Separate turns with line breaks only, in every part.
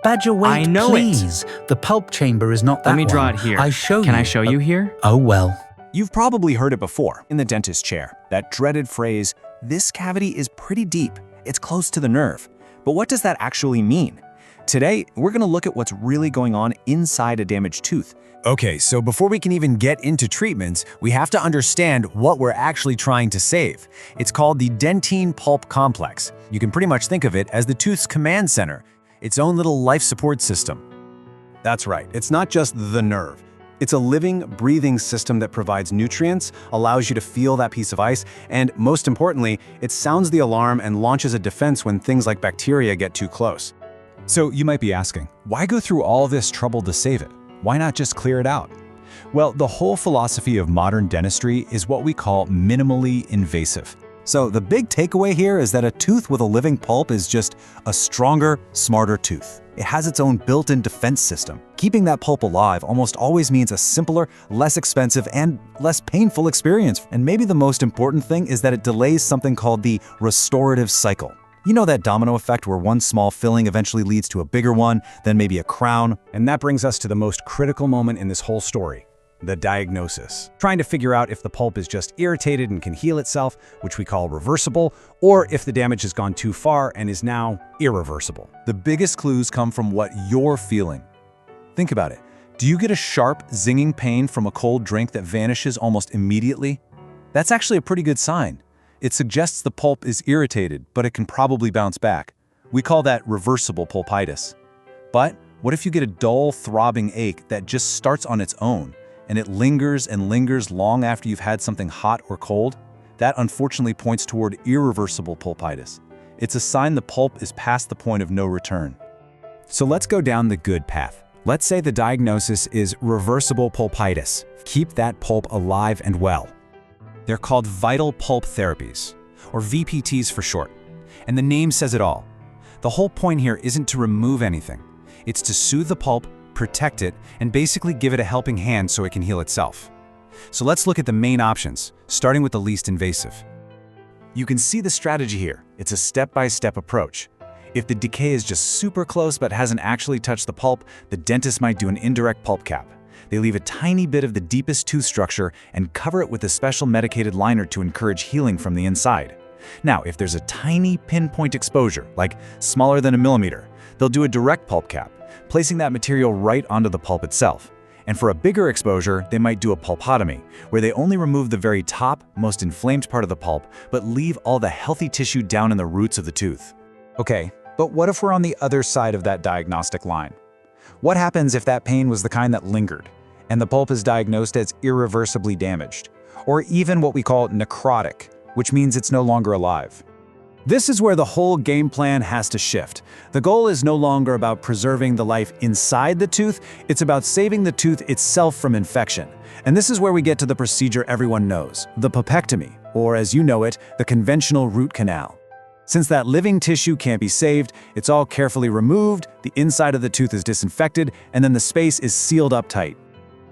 Badger, wait,
I know it.
please. The pulp chamber is not that
Let me draw
one.
it here.
I show you.
Can I show you here?
Oh, well.
You've probably heard it before in the dentist chair, that dreaded phrase, "This cavity is pretty deep, it's close to the nerve." But what does that actually mean? Today, we're going to look at what's really going on inside a damaged tooth.
Okay, so before we can even get into treatments, we have to understand what we're actually trying to save. It's called the dentine pulp complex. You can pretty much think of it as the tooth's command center, its own little life support system.
That's right, it's not just the nerve. It's a living, breathing system that provides nutrients, allows you to feel that piece of ice, and most importantly, it sounds the alarm and launches a defense when things like bacteria get too close.
So you might be asking, why go through all this trouble to save it? Why not just clear it out? Well, the whole philosophy of modern dentistry is what we call minimally invasive.
So the big takeaway here is that a tooth with a living pulp is just a stronger, smarter tooth. It has its own built-in defense system. Keeping that pulp alive almost always means a simpler, less expensive, and less painful experience. And maybe the most important thing is that it delays something called the restorative cycle. You know that domino effect where one small filling eventually leads to a bigger one, then maybe a crown? And that brings us to the most critical moment in this whole story. The diagnosis. Trying to figure out if the pulp is just irritated and can heal itself, which we call reversible, or if the damage has gone too far and is now irreversible.
The biggest clues come from what you're feeling. Think about it. Do you get a sharp, zinging pain from a cold drink that vanishes almost immediately? That's actually a pretty good sign. It suggests the pulp is irritated, but it can probably bounce back. We call that reversible pulpitis. But what if you get a dull, throbbing ache that just starts on its own, and it lingers and lingers long after you've had something hot or cold? That unfortunately points toward irreversible pulpitis. It's a sign the pulp is past the point of no return.
So let's go down the good path. Let's say the diagnosis is reversible pulpitis. Keep that pulp alive and well. They're called vital pulp therapies, or VPTs for short. And the name says it all. The whole point here isn't to remove anything. It's to soothe the pulp, protect it, and basically give it a helping hand so it can heal itself. So let's look at the main options, starting with the least invasive. You can see the strategy here. It's a step-by-step approach. If the decay is just super close but hasn't actually touched the pulp, the dentist might do an indirect pulp cap. They leave a tiny bit of the deepest tooth structure and cover it with a special medicated liner to encourage healing from the inside. Now, if there's a tiny pinpoint exposure, like smaller than a millimeter, they'll do a direct pulp cap, placing that material right onto the pulp itself. And for a bigger exposure, they might do a pulpotomy, where they only remove the very top, most inflamed part of the pulp, but leave all the healthy tissue down in the roots of the tooth. Okay, but what if we're on the other side of that diagnostic line? What happens if that pain was the kind that lingered, and the pulp is diagnosed as irreversibly damaged, or even what we call necrotic, which means it's no longer alive? This is where the whole game plan has to shift. The goal is no longer about preserving the life inside the tooth, it's about saving the tooth itself from infection. And this is where we get to the procedure everyone knows, the pulpectomy, or as you know it, the conventional root canal. Since that living tissue can't be saved, it's all carefully removed, the inside of the tooth is disinfected, and then the space is sealed up tight.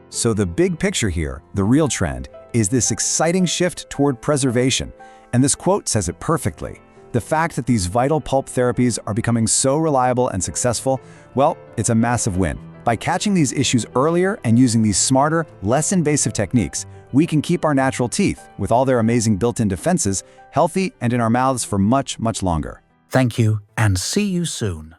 So the big picture here, the real trend, is this exciting shift toward preservation. And this quote says it perfectly. The fact that these vital pulp therapies are becoming so reliable and successful, well, it's a massive win. By catching these issues earlier and using these smarter, less invasive techniques, we can keep our natural teeth, with all their amazing built-in defenses, healthy and in our mouths for much, much longer.
Thank you, and see you soon.